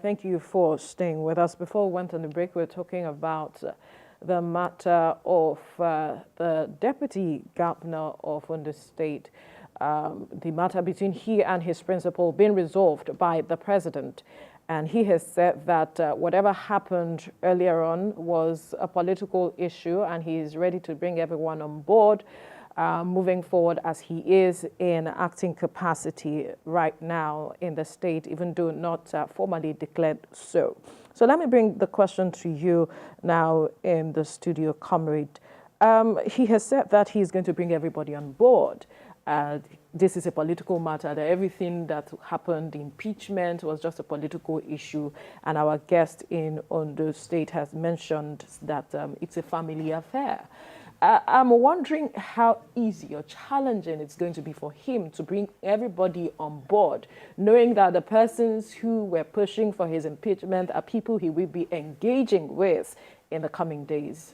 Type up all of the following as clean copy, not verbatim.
Thank you for staying with us. Before we went on the break, we were talking about the matter of the deputy governor of Ondo State, the matter between he and his principal being resolved by the president. And he has said that whatever happened earlier on was a political issue, and he is ready to bring everyone on board moving forward as he is in acting capacity right now in the state, even though not formally declared so. So let me bring the question to you now in the studio, comrade. He has said that he's going to bring everybody on board. This is a political matter, that everything that happened, the impeachment, was just a political issue. And our guest in Ondo State has mentioned that it's a family affair. I'm wondering how easy or challenging it's going to be for him to bring everybody on board, knowing that the persons who were pushing for his impeachment are people he will be engaging with in the coming days.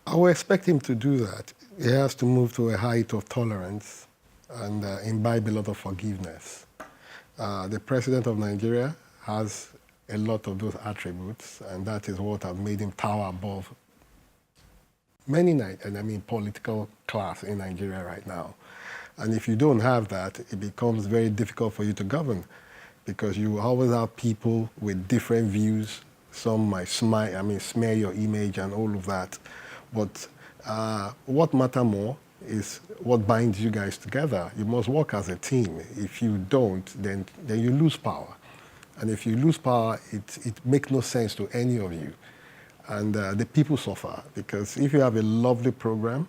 I would expect him to do that. He has to move to a height of tolerance and imbibe a lot of forgiveness. The president of Nigeria has a lot of those attributes, and that is what has made him tower above many political class in Nigeria right now. And if you don't have that, it becomes very difficult for you to govern, because you always have people with different views. Some might smear your image and all of that. But what matters more is what binds you guys together. You must work as a team. If you don't, then you lose power. And if you lose power, it makes no sense to any of you. And the people suffer, because if you have a lovely program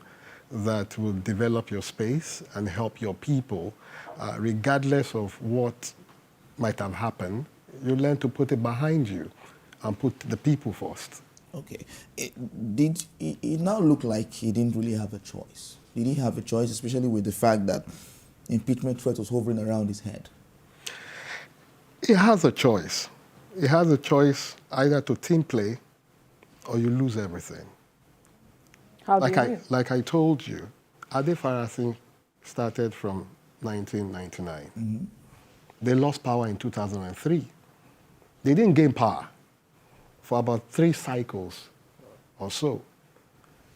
that will develop your space and help your people, regardless of what might have happened, you learn to put it behind you and put the people first. Okay. It now look like he didn't really have a choice? Did he have a choice, especially with the fact that impeachment threat was hovering around his head? He has a choice. He has a choice either to team play or you lose everything. How do you mean? Like I told you, Ade Farasin started from 1999. Mm-hmm. They lost power in 2003. They didn't gain power for about 3 cycles or so.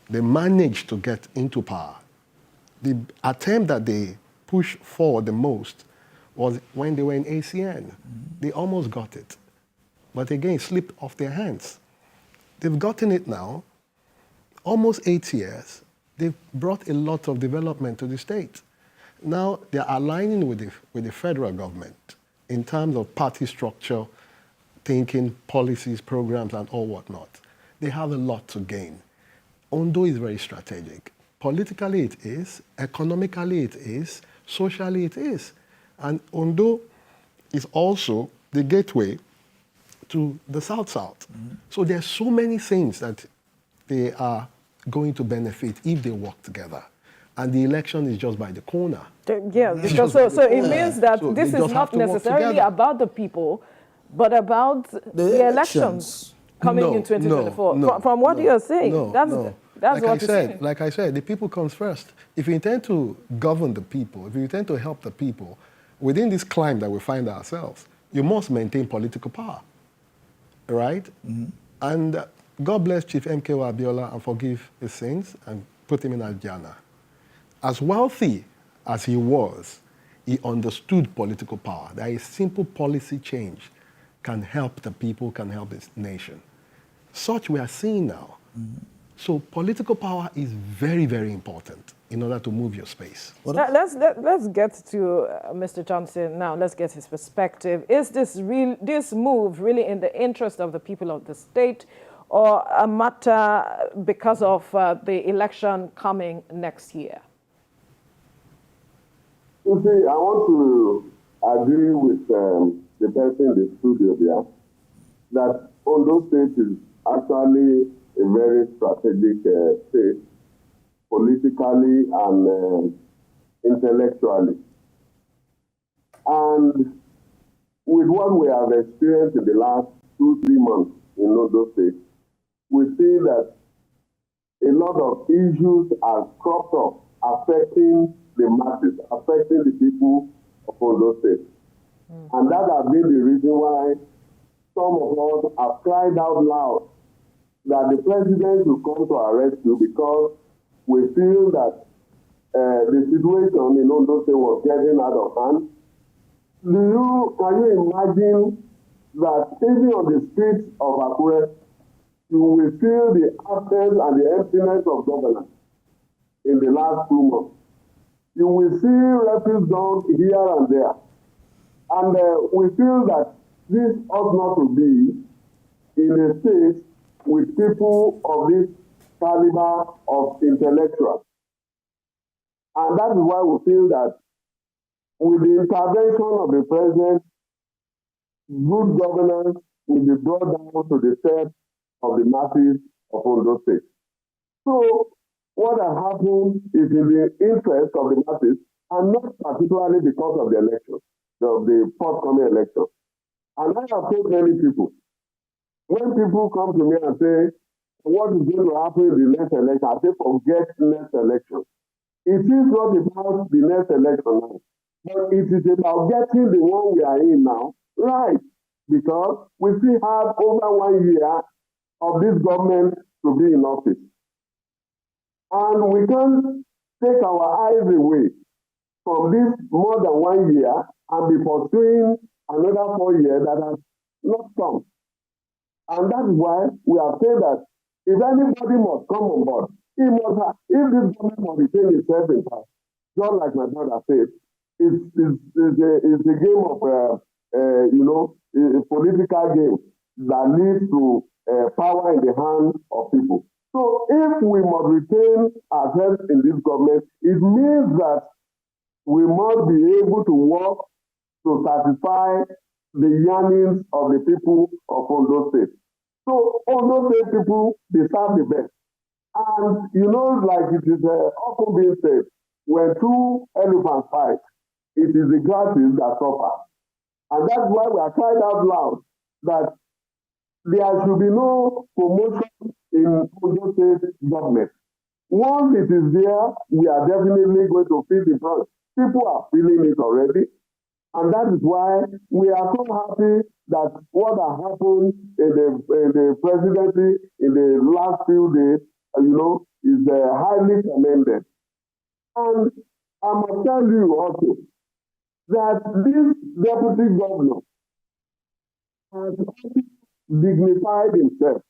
They managed to get into power. The attempt that they pushed forward the most was when they were in ACN. Mm-hmm. They almost got it. But again, it slipped off their hands. They've gotten it now, almost 8 years. They've brought a lot of development to the state. Now they're aligning with the federal government in terms of party structure, thinking, policies, programs, and all whatnot. They have a lot to gain. Ondo is very strategic. Politically it is, economically it is, socially it is. And Ondo is also the gateway to the South-South. Mm-hmm. So there's so many things that they are going to benefit if they work together. And the election is just by the corner. Yeah, because so it means that so this is not necessarily about the people, but about the elections coming in 2024. From what you're saying, that's what you're saying. Like I said, the people comes first. If you intend to govern the people, if you intend to help the people, within this climate that we find ourselves, you must maintain political power. Right? Mm-hmm. And God bless Chief M.K.O. Abiola and forgive his sins and put him in Aljana. As wealthy as he was, he understood political power. That a simple policy change can help the people, can help this nation. Such we are seeing now. Mm-hmm. So political power is very, very important in order to move your space. Let's get to Mr. Johnson now. Let's get his perspective. Is this move really in the interest of the people of the state, or a matter because of the election coming next year? You see, I want to agree with the person in the studio there that Ondo State is actually a very strategic state, politically and intellectually. And with what we have experienced in the last 2-3 months in Ondo State, we see that a lot of issues are cropped up affecting the masses, affecting the people of Ondo State. And that has been the reason why some of us have cried out loud that the president will come to our rescue because we feel that the situation in Ondo State was getting out of hand. Can you imagine that even on the streets of Akure, you will feel the absence and the emptiness of governance in the last 2 months? You will see refuse dumps here and there. And we feel that this ought not to be in a state with people of this caliber of intellectuals. And that is why we feel that with the intervention of the president, good governance will be brought down to the steps of the masses of Ondo State. So what has happened is in the interest of the masses, and not particularly because of the election, of the forthcoming election. And I have told many people, when people come to me and say, what is going to happen in the next election, I say, forget next election. It is not about the next election now, but it is about getting the one we are in now right, because we still have over 1 year of this government to be in office. And we can't take our eyes away from this more than 1 year and be pursuing another 4 years that has not come. And that is why we have said that if anybody must come on board, he must have, if this government must retain itself in power, just like my brother said, it's a game of, a political game that leads to power in the hands of people. So if we must retain ourselves in this government, it means that we must be able to work to satisfy the yearnings of the people of Ondo State. So Ondo State people deserve the best. And like it is often being said, when two elephants fight, it is the grasses that suffer. And that's why we are cried out loud that there should be no promotion in Ondo State government. Once it is there, we are definitely going to feel the brunt. People are feeling it already. And that is why we are so happy that what has happened in the presidency in the last few days, is highly commended. And I must tell you also that this deputy governor has dignified himself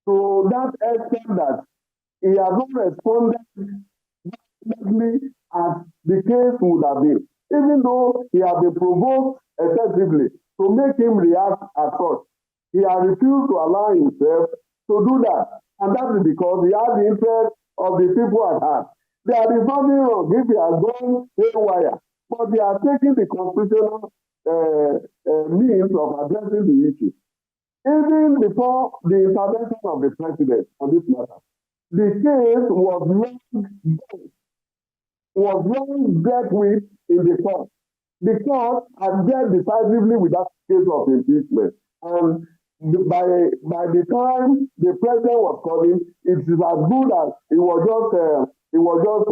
to that extent that he has not responded as the case would have been, even though he has been provoked excessively to make him react as such. He has refused to allow himself to do that. And that is because he has the interest of the people at heart. There is nothing wrong if he has gone haywire, but they are taking the constitutional means of addressing the issue. Even before the intervention of the president on this matter, the case was long dealt with in the court. The court had dealt decisively with that case of impeachment. And by the time the president was coming, it is as good as it was just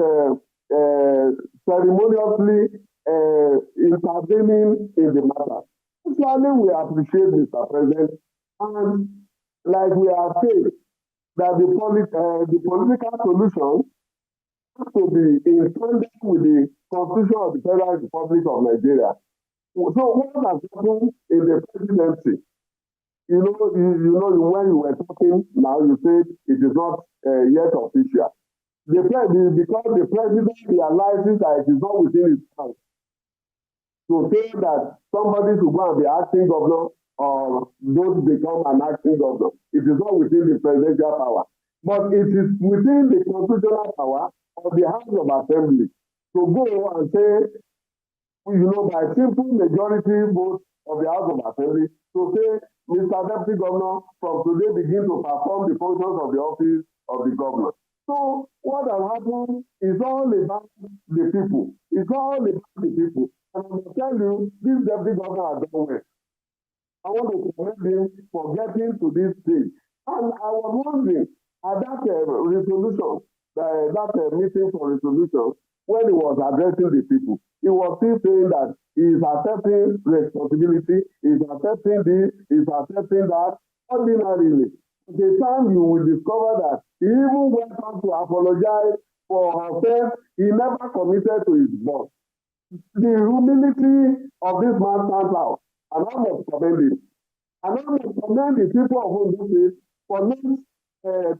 ceremoniously intervening in the matter. Actually, we appreciate Mr. President, and like we have said, that the political solution has to be in tandem with the Constitution of the Federal Republic of Nigeria. So what has happened in the presidency? When you were talking now, you said it is not yet official. Because the president realizes that it is not within his hands to say that somebody should go and be acting governor or don't become an acting governor. It is not within the presidential power. But it is within the constitutional power of the House of Assembly to go and say, by simple majority vote of the House of Assembly, to say, Mr. Deputy Governor, from today begin to perform the functions of the office of the governor. So what has happened is all about the people. It's all about the people. And I will tell you, this Deputy Governor has done well. I want to commend him for getting to this stage. And I was wondering, at that resolution, that meeting for resolution, when he was addressing the people, he was still saying that is accepting responsibility, is accepting this, is accepting that, ordinarily. At the time you will discover that he even went on to apologize for offense he never committed to his boss. The humility of this man stands out, and I must commend him. And I must commend the people of Ondo State for not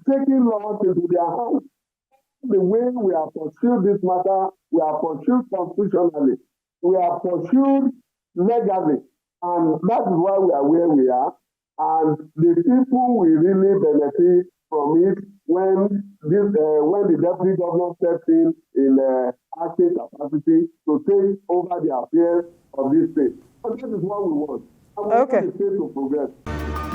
taking laws into their hands. The way we have pursued this matter, we have pursued constitutionally, we have pursued legally, and that is why we are where we are. And the people will really benefit from it when the deputy governor steps in acting capacity to take over the affairs of this state. And this is what we want. And we want the state to progress.